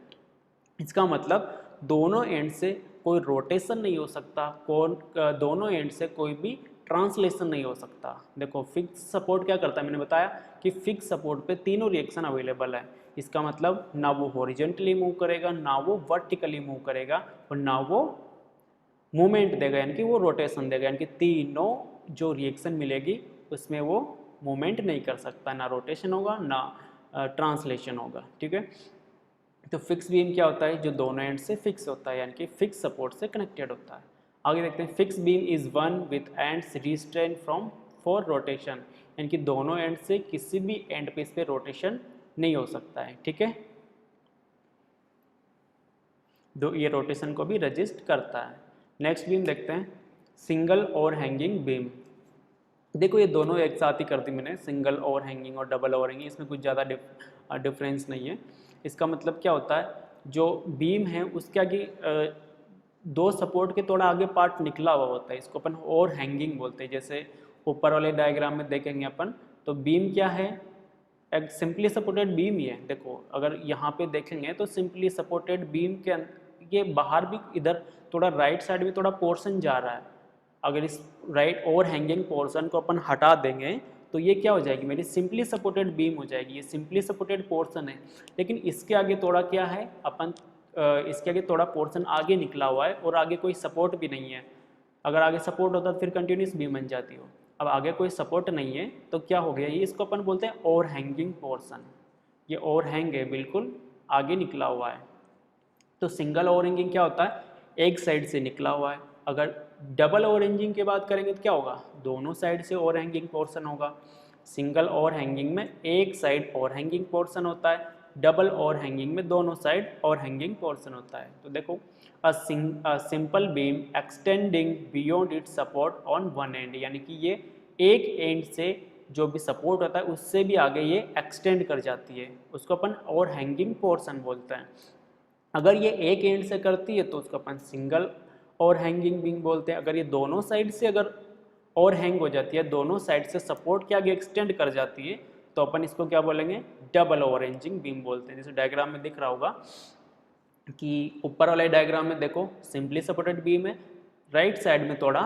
इसका मतलब दोनों एंड से कोई रोटेशन नहीं हो सकता, दोनों एंड से कोई भी ट्रांसलेशन नहीं हो सकता। देखो फिक्स सपोर्ट क्या करता है, मैंने बताया कि फिक्स सपोर्ट पे तीनों रिएक्शन अवेलेबल है। इसका मतलब ना वो हॉरिजॉन्टली मूव करेगा, ना वो वर्टिकली मूव करेगा और ना वो मूवमेंट देगा, यानी कि वो रोटेशन देगा, यानी कि तीनों जो रिएक्शन मिलेगी उसमें वो मूवमेंट नहीं कर सकता, ना रोटेशन होगा ना ट्रांसलेशन होगा। ठीक है, तो फिक्स बीम क्या होता है, जो दोनों एंड से फिक्स होता है, यानी कि फिक्स सपोर्ट से कनेक्टेड होता है। आगे देखते हैं, fix beam is one with ends restrain from for rotation, यानी कि दोनों एंड से किसी भी एंड पे इस पे रोटेशन नहीं हो सकता है। ठीक है, दो ये रोटेशन को भी रजिस्ट करता है। नेक्स्ट बीम देखते हैं, सिंगल और हैंगिंग बीम। देखो ये दोनों एक साथ ही कर दी मैंने, सिंगल और हैंगिंग और डबल और हैंगिंग, इसमें कुछ ज़्यादा डिफरेंस नहीं है। इसका मतलब क्या होता है, जो बीम है उसके आगे दो सपोर्ट के थोड़ा आगे पार्ट निकला हुआ होता है, इसको अपन और हैंगिंग बोलते हैं। जैसे ऊपर वाले डायग्राम में देखेंगे अपन तो बीम क्या है, एक सिंपली सपोर्टेड बीम ही है। देखो अगर यहाँ पे देखेंगे तो सिंपली सपोर्टेड बीम के ये बाहर भी इधर थोड़ा राइट साइड में थोड़ा पोर्शन जा रहा है, अगर इस राइट और हैंगिंग पोर्शन को अपन हटा देंगे तो ये क्या हो जाएगी, मेरी सिंपली सपोर्टेड बीम हो जाएगी। ये सिंपली सपोर्टेड पोर्शन है, लेकिन इसके आगे थोड़ा क्या है, अपन इसके आगे थोड़ा पोर्शन आगे निकला हुआ है और आगे कोई सपोर्ट भी नहीं है। अगर आगे सपोर्ट होता तो फिर कंटिन्यूस बीम बन जाती हो, अब आगे कोई सपोर्ट नहीं है तो क्या हो गया, ये इसको अपन बोलते हैं ओवर हैंगिंग पोर्शन। ये ओवर हैंग है, बिल्कुल आगे निकला हुआ है। तो सिंगल ओवर हैंगिंग क्या होता है, एक साइड से निकला हुआ है। अगर डबल ओवर हैंगिंग की बात करेंगे तो क्या होगा, दोनों साइड से ओवर हैंगिंग पोर्शन होगा। सिंगल ओवर हैंगिंग में एक साइड ओवर हैंगिंग पोर्शन होता है, डबल ओवर हैंगिंग में दोनों साइड ओवर हैंगिंग पोर्शन होता है। तो देखो, a simple beam extending beyond its support on one end, यानी कि ये एक एंड से जो भी सपोर्ट होता है उससे भी आगे ये एक्सटेंड कर जाती है, उसको अपन ओवर हैंगिंग पोर्शन बोलते हैं। अगर ये एक एंड से करती है तो उसको अपन सिंगल और हैंगिंग बीम बोलते हैं। अगर ये दोनों साइड से अगर और हैंग हो जाती है, दोनों साइड से सपोर्ट के आगे एक्सटेंड कर जाती है, तो अपन इसको क्या बोलेंगे, डबल ओवर हैंगिंग बीम बोलते हैं। जैसे डायग्राम में दिख रहा होगा कि ऊपर वाले डायग्राम में देखो सिंपली सपोर्टेड बीम है, राइट साइड में थोड़ा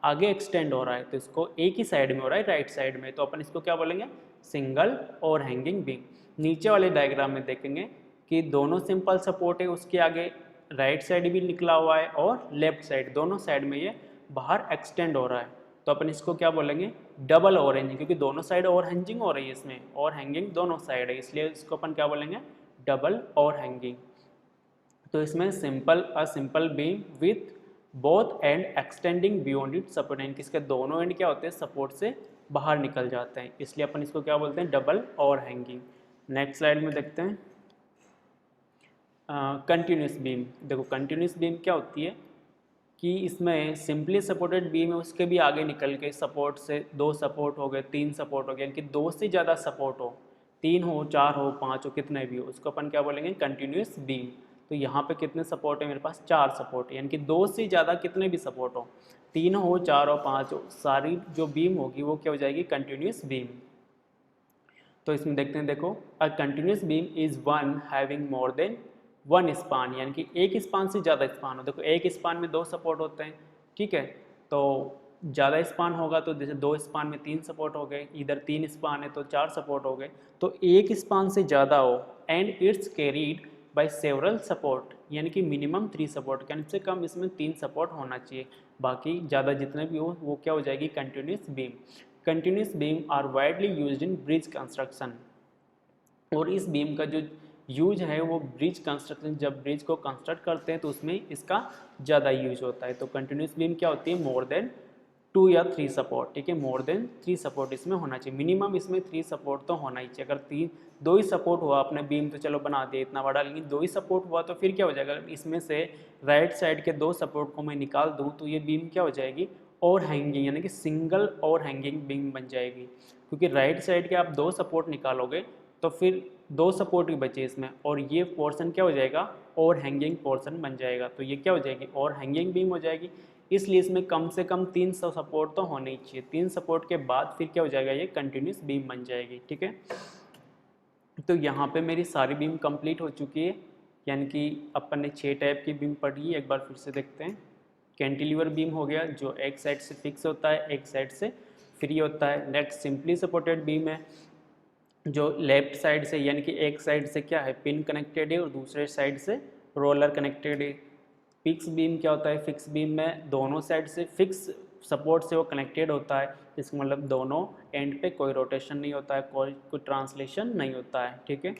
आगे एक्सटेंड हो रहा है, तो इसको एक ही साइड में हो रहा है राइट साइड में, तो अपन इसको क्या बोलेंगे, सिंगल और हैंगिंग बीम। नीचे वाले डायग्राम में देखेंगे कि दोनों सिंपल सपोर्ट है, उसके आगे राइट साइड भी निकला हुआ है और लेफ्ट साइड, दोनों साइड में ये बाहर एक्सटेंड हो रहा है, तो अपन इसको क्या बोलेंगे, डबल ओवर हैंगिंग, क्योंकि दोनों साइड ओवर हैंगिंग हो रही है, इसमें ओवर हैंगिंग दोनों साइड है, इसलिए इसको अपन क्या बोलेंगे, डबल ओवर हैंगिंग। तो इसमें simple beam with both end extending beyond it support end, किसके दोनों एंड क्या होते हैं, सपोर्ट से बाहर निकल जाते हैं, इसलिए अपन इसको क्या बोलते हैं, double over hanging. Next slide में देखते हैं कंटिन्यूस बीम। देखो कंटिन्यूस बीम क्या होती है कि इसमें सिंपली सपोर्टेड बीम है, उसके भी आगे निकल के सपोर्ट से 2 सपोर्ट हो गए, 3 सपोर्ट हो गए, यानी कि 2 से ज़्यादा सपोर्ट हो, 3 हो, 4 हो, 5 हो, कितने भी हो, उसको अपन क्या बोलेंगे, कंटिन्यूस बीम। तो यहाँ पे कितने सपोर्ट है मेरे पास, 4 सपोर्ट है, यानी कि 2 से ज़्यादा कितने भी सपोर्ट हो, 3 हो, 4 हो, 5 हो, सारी जो बीम होगी वो क्या हो जाएगी, कंटिन्यूस बीम। तो इसमें देखते हैं, देखो a continuous beam is one having more than 1 span, यानी कि एक स्पान से ज़्यादा स्पान हो। देखो एक स्पान में 2 सपोर्ट होते हैं, ठीक है, तो ज़्यादा स्पान होगा तो जैसे 2 स्पान में 3 सपोर्ट हो गए, इधर 3 स्पान है तो 4 सपोर्ट हो गए, तो एक स्पान से ज़्यादा हो and it's carried by several support, यानी कि मिनिमम 3 सपोर्ट, कम से कम इसमें 3 सपोर्ट होना चाहिए, बाकी ज़्यादा जितने भी हो वो क्या हो जाएगी, continuous beam. Continuous beam are widely used in bridge construction, और इस बीम का जो यूज है वो ब्रिज कंस्ट्रक्शन, जब ब्रिज को कंस्ट्रक्ट करते हैं तो उसमें इसका ज़्यादा यूज होता है। तो कंटिन्यूस बीम क्या होती है, मोर देन 2 या 3 सपोर्ट, ठीक है, मोर देन 3 सपोर्ट इसमें होना चाहिए, मिनिमम इसमें 3 सपोर्ट तो होना ही चाहिए। अगर 2 ही सपोर्ट हुआ, अपने बीम तो चलो बना दिया इतना बड़ा, लेकिन 2 ही सपोर्ट हुआ तो फिर क्या हो जाएगा, इसमें से राइट साइड के 2 सपोर्ट को मैं निकाल दूँ तो ये बीम क्या हो जाएगी, ओवर हैंगिंग, यानी कि सिंगल ओवर हैंगिंग बीम बन जाएगी, क्योंकि राइट साइड के आप 2 सपोर्ट निकालोगे तो फिर 2 सपोर्ट ही बचे इसमें, और ये पोर्शन क्या हो जाएगा, ओवर हैंगिंग पोर्शन बन जाएगा, तो ये क्या हो जाएगी, ओवर हैंगिंग बीम हो जाएगी। इसलिए इसमें कम से कम 300 सपोर्ट तो होने ही चाहिए, 3 सपोर्ट के बाद फिर क्या हो जाएगा, ये कंटिन्यूस बीम बन जाएगी, ठीक है। तो यहाँ पे मेरी सारी बीम कंप्लीट हो चुकी है, यानी कि अपन ने 6 टाइप की बीम पढ़ी है, एक बार फिर से देखते हैं। कैंटिलीवर बीम हो गया, जो एक साइड से फिक्स होता है, एक साइड से फ्री होता है। नेक्स्ट सिंपली सपोर्टेड बीम है, जो लेफ्ट साइड से, यानी कि एक साइड से क्या है, पिन कनेक्टेड है और दूसरे साइड से रोलर कनेक्टेड है। फिक्स बीम क्या होता है, फिक्स बीम में दोनों साइड से फिक्स सपोर्ट से वो कनेक्टेड होता है, इसका मतलब दोनों एंड पे कोई रोटेशन नहीं होता है, कोई ट्रांसलेशन नहीं होता है, ठीक है।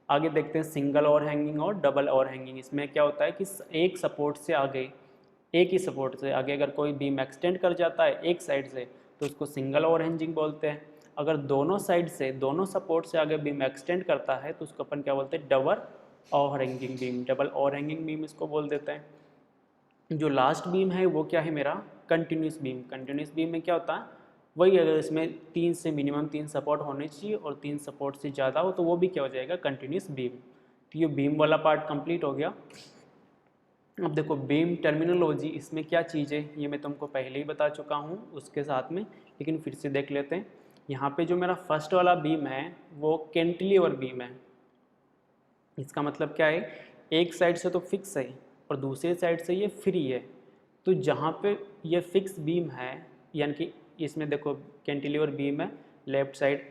आगे देखते हैं सिंगल ओवर हैंगिंग और डबल ओवर हैंगिंग। इसमें क्या होता है कि एक सपोर्ट से आगे, एक ही सपोर्ट से आगे अगर कोई बीम एक्सटेंड कर जाता है एक साइड से तो उसको सिंगल ओवर हैंगिंग बोलते हैं। अगर दोनों साइड से, दोनों सपोर्ट से आगे बीम एक्सटेंड करता है तो उसको अपन क्या बोलते हैं, double over hanging beam, double over hanging beam इसको बोल देते हैं। जो लास्ट बीम है वो क्या है मेरा, कंटिन्यूस बीम। कंटिन्यूस बीम में क्या होता है, वही अगर इसमें 3 से मिनिमम 3 सपोर्ट होने चाहिए और 3 सपोर्ट से ज़्यादा हो तो वो भी क्या हो जाएगा, कंटिन्यूस बीम। तो ये बीम वाला पार्ट कंप्लीट हो गया। अब देखो बीम टर्मिनोलॉजी, इसमें क्या चीज़ है ये मैं तुमको पहले ही बता चुका हूँ उसके साथ में, लेकिन फिर से देख लेते हैं। यहाँ पे जो मेरा फर्स्ट वाला बीम है वो कैंटिलीवर बीम है। इसका मतलब क्या है, एक साइड से तो फिक्स है और दूसरे साइड से ये फ्री है। तो जहाँ पे ये फिक्स बीम है, यानी कि इसमें देखो कैंटिलीवर बीम है, लेफ्ट साइड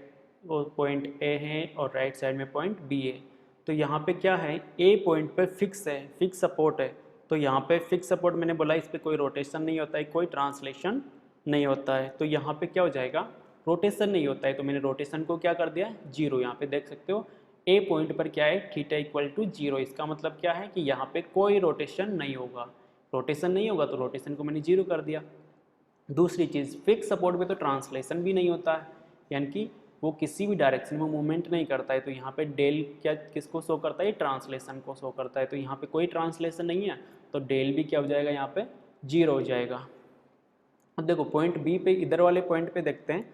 वो पॉइंट ए है और राइट साइड में पॉइंट बी है। तो यहाँ पे क्या है, ए पॉइंट पे फिक्स है, फिक्स सपोर्ट है। तो यहाँ पे फिक्स सपोर्ट मैंने बोला, इस पर कोई रोटेशन नहीं होता है, कोई ट्रांसलेशन नहीं होता है। तो यहाँ पे क्या हो जाएगा, रोटेशन नहीं होता है, तो मैंने रोटेशन को क्या कर दिया, जीरो। यहाँ पे देख सकते हो ए पॉइंट पर क्या है, थीटा इक्वल टू 0। इसका मतलब क्या है कि यहाँ पे कोई रोटेशन नहीं होगा, रोटेशन नहीं होगा तो रोटेशन को मैंने 0 कर दिया। दूसरी चीज़, फिक्स सपोर्ट पे तो ट्रांसलेशन भी नहीं होता है, यानी कि वो किसी भी डायरेक्शन में मूवमेंट नहीं करता है। तो यहाँ पे डेल क्या किसको शो करता है, ट्रांसलेशन को शो करता है। तो यहाँ पे कोई ट्रांसलेशन नहीं है तो डेल भी क्या हो जाएगा, यहाँ पे 0 हो जाएगा। अब देखो पॉइंट बी पे, इधर वाले पॉइंट पे देखते हैं,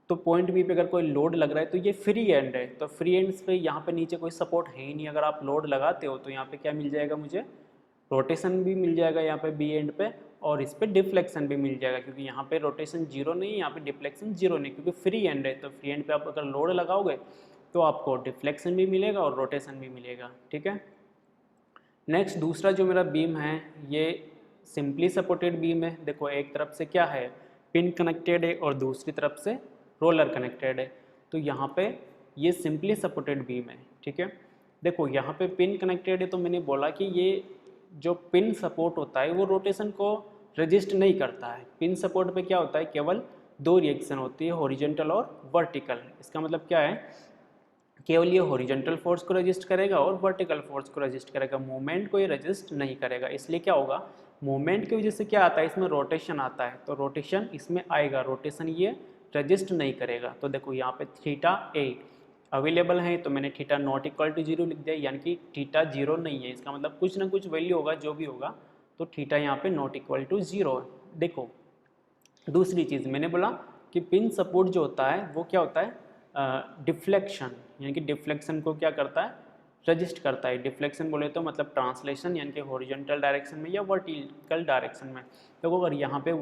तो पॉइंट बी पे अगर कोई लोड लग रहा है तो ये फ्री एंड है, तो फ्री एंड्स पे यहाँ पे नीचे कोई सपोर्ट है ही नहीं। अगर आप लोड लगाते हो तो यहाँ पे क्या मिल जाएगा मुझे, रोटेशन भी मिल जाएगा यहाँ पे बी एंड पे, और इस पे डिफ्लेक्शन भी मिल जाएगा, क्योंकि यहाँ पे रोटेशन 0 नहीं है, यहाँ पे डिफ्लेक्शन 0 नहीं, क्योंकि फ्री एंड है। तो फ्री एंड पे आप अगर लोड लगाओगे तो आपको डिफ्लेक्शन भी मिलेगा और रोटेशन भी मिलेगा, ठीक है। नेक्स्ट दूसरा जो मेरा बीम है ये सिंपली सपोर्टेड बीम है। देखो एक तरफ से क्या है, पिन कनेक्टेड है और दूसरी तरफ से रोलर कनेक्टेड है। तो यहाँ पे ये सिंपली सपोर्टेड बीम है, ठीक है। देखो यहाँ पे पिन कनेक्टेड है तो मैंने बोला कि ये जो पिन सपोर्ट होता है वो रोटेशन को रजिस्ट नहीं करता है। पिन सपोर्ट पे क्या होता है, केवल दो रिएक्शन होती है, हॉरिजॉन्टल और वर्टिकल। इसका मतलब क्या है, केवल ये हॉरिजॉन्टल फोर्स को रजिस्ट करेगा और वर्टिकल फोर्स को रजिस्ट करेगा, मूवमेंट को ये रजिस्ट नहीं करेगा। इसलिए क्या होगा, मूवमेंट की वजह से क्या आता है, इसमें रोटेशन आता है, तो रोटेशन इसमें आएगा, रोटेशन ये रजिस्ट नहीं करेगा। तो देखो यहाँ पे थीटा ए अवेलेबल है, तो मैंने theta not equal to zero लिख दिया, यानी कि थीटा जीरो नहीं है। इसका मतलब कुछ ना कुछ वैल्यू होगा, जो भी होगा, तो थीटा यहाँ पे नॉट इक्वल टू जीरो है। देखो दूसरी चीज़ मैंने बोला कि पिन सपोर्ट जो होता है वो क्या होता है, डिफ्लेक्शन, यानी कि डिफ्लेक्शन को क्या करता है, रजिस्ट करता है। डिफ्लेक्शन बोले तो मतलब ट्रांसलेशन, यानी कि हॉरिजॉन्टल डायरेक्शन में या वर्टिकल डायरेक्शन में। तो अगर यहाँ पे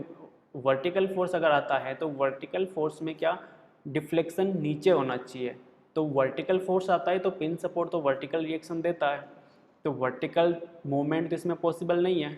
वर्टिकल फोर्स अगर आता है तो वर्टिकल फोर्स में क्या, डिफ्लेक्शन नीचे होना चाहिए। तो वर्टिकल फोर्स आता है तो पिन सपोर्ट तो वर्टिकल रिएक्शन देता है, तो वर्टिकल मूवमेंट तो इसमें पॉसिबल नहीं है।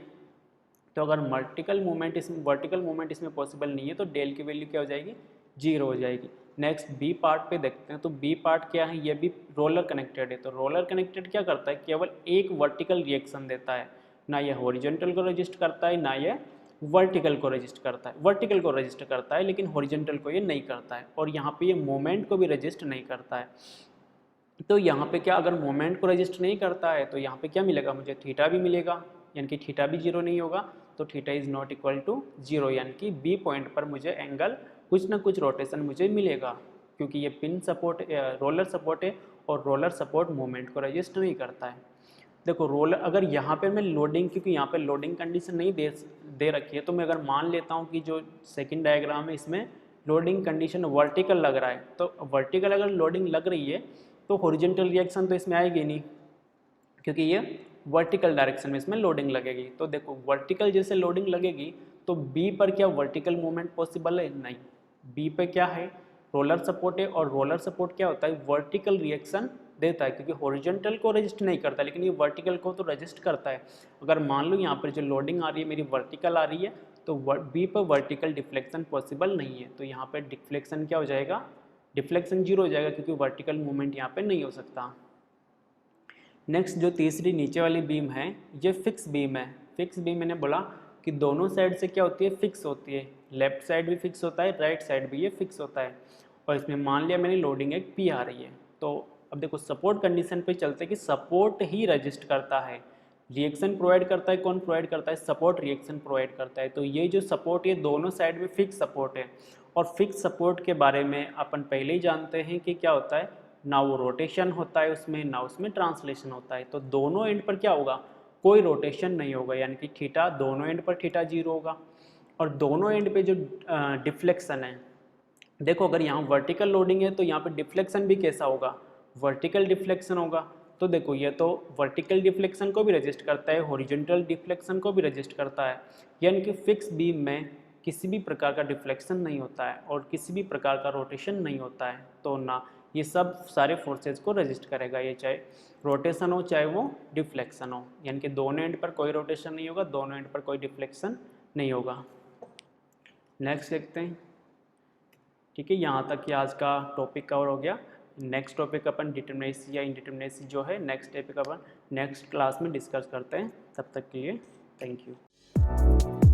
तो अगर वर्टिकल मूवमेंट इसमें पॉसिबल नहीं है तो डेल की वैल्यू क्या हो जाएगी, जीरो हो जाएगी। नेक्स्ट बी पार्ट पे देखते हैं, तो बी पार्ट क्या है, ये भी रोलर कनेक्टेड है। तो रोलर कनेक्टेड क्या करता है, केवल एक वर्टिकल रिएक्शन देता है, ना ये हॉरिजॉन्टल को रजिस्ट करता है, ना ये वर्टिकल को रजिस्ट करता है। वर्टिकल को रजिस्ट करता है लेकिन हॉरिजॉन्टल को ये नहीं करता है, और यहाँ पे ये मोमेंट को भी रजिस्ट नहीं करता है। तो यहाँ पे क्या, अगर मोमेंट को रजिस्ट नहीं करता है तो यहाँ पे क्या मिलेगा, मुझे थीटा भी मिलेगा, यानी कि थीटा भी जीरो नहीं होगा। तो theta is not equal to zero, यानी कि बी पॉइंट पर मुझे एंगल कुछ ना कुछ रोटेशन मुझे मिलेगा, क्योंकि ये पिन सपोर्ट रोलर सपोर्ट है, और रोलर सपोर्ट मूवमेंट को रजिस्ट नहीं करता है। देखो रोलर, अगर यहाँ पे मैं लोडिंग, क्योंकि यहाँ पे लोडिंग कंडीशन नहीं दे रखी है, तो मैं अगर मान लेता हूँ कि जो सेकंड डायग्राम है इसमें लोडिंग कंडीशन वर्टिकल लग रहा है, तो वर्टिकल अगर लोडिंग लग रही है तो हॉरिजॉन्टल रिएक्शन तो इसमें आएगी नहीं, क्योंकि ये वर्टिकल डायरेक्शन में इसमें लोडिंग लगेगी। तो देखो वर्टिकल जैसे लोडिंग लगेगी तो बी पर क्या वर्टिकल मूवमेंट पॉसिबल है, नहीं। बी पे क्या है, रोलर सपोर्ट है, और रोलर सपोर्ट क्या होता है, वर्टिकल रिएक्शन देता है, क्योंकि हॉरिजॉन्टल को रजिस्ट नहीं करता लेकिन ये वर्टिकल को तो रजिस्ट करता है। अगर मान लो यहाँ पर जो लोडिंग आ रही है मेरी वर्टिकल आ रही है, तो बी पर वर्टिकल डिफ्लेक्शन पॉसिबल नहीं है, तो यहाँ पर डिफ्लेक्शन क्या हो जाएगा, डिफ्लेक्शन जीरो हो जाएगा, क्योंकि वर्टिकल मूवमेंट यहाँ पे नहीं हो सकता। नेक्स्ट जो तीसरी नीचे वाली बीम है ये फिक्स बीम है। फिक्स बीम मैंने बोला कि दोनों साइड से क्या होती है, फिक्स होती है, लेफ्ट साइड भी फिक्स होता है, राइट साइड भी ये फिक्स होता है। और इसमें मान लिया मैंने लोडिंग एक पी आ रही है, तो अब देखो सपोर्ट कंडीशन पे चलते कि सपोर्ट ही रजिस्ट करता है, रिएक्शन प्रोवाइड करता है, कौन प्रोवाइड करता है, सपोर्ट रिएक्शन प्रोवाइड करता है। तो ये जो सपोर्ट, ये दोनों साइड में फिक्स सपोर्ट है, और फिक्स सपोर्ट के बारे में अपन पहले ही जानते हैं कि क्या होता है, ना वो रोटेशन होता है उसमें, ना उसमें ट्रांसलेशन होता है। तो दोनों एंड पर क्या होगा, कोई रोटेशन नहीं होगा, यानी कि थीटा दोनों एंड पर थीटा जीरो होगा। और दोनों एंड पे जो डिफ्लेक्शन है, देखो अगर यहाँ वर्टिकल लोडिंग है तो यहाँ पे डिफ्लेक्शन भी कैसा होगा, वर्टिकल डिफ्लेक्शन होगा। तो देखो ये तो वर्टिकल डिफ्लेक्शन को भी रजिस्ट करता है, हॉरिजॉन्टल डिफ्लेक्शन को भी रजिस्ट करता है, यानी कि फिक्स बीम में किसी भी प्रकार का डिफ्लेक्शन नहीं होता है और किसी भी प्रकार का रोटेशन नहीं होता है। तो ना ये सब सारे फोर्सेज को रजिस्ट करेगा, ये चाहे रोटेशन हो चाहे वो डिफ्लेक्शन हो, यानी कि दोनों एंड पर कोई रोटेशन नहीं होगा, दोनों एंड पर कोई डिफ्लेक्शन नहीं होगा। नेक्स्ट देखते हैं। ठीक है, यहाँ तक कि आज का टॉपिक कवर हो गया। नेक्स्ट टॉपिक अपन डिटर्मिनेसी या इनडिटर्मिनेसी जो है नेक्स्ट टॉपिक अपन नेक्स्ट क्लास में डिस्कस करते हैं। तब तक के लिए थैंक यू।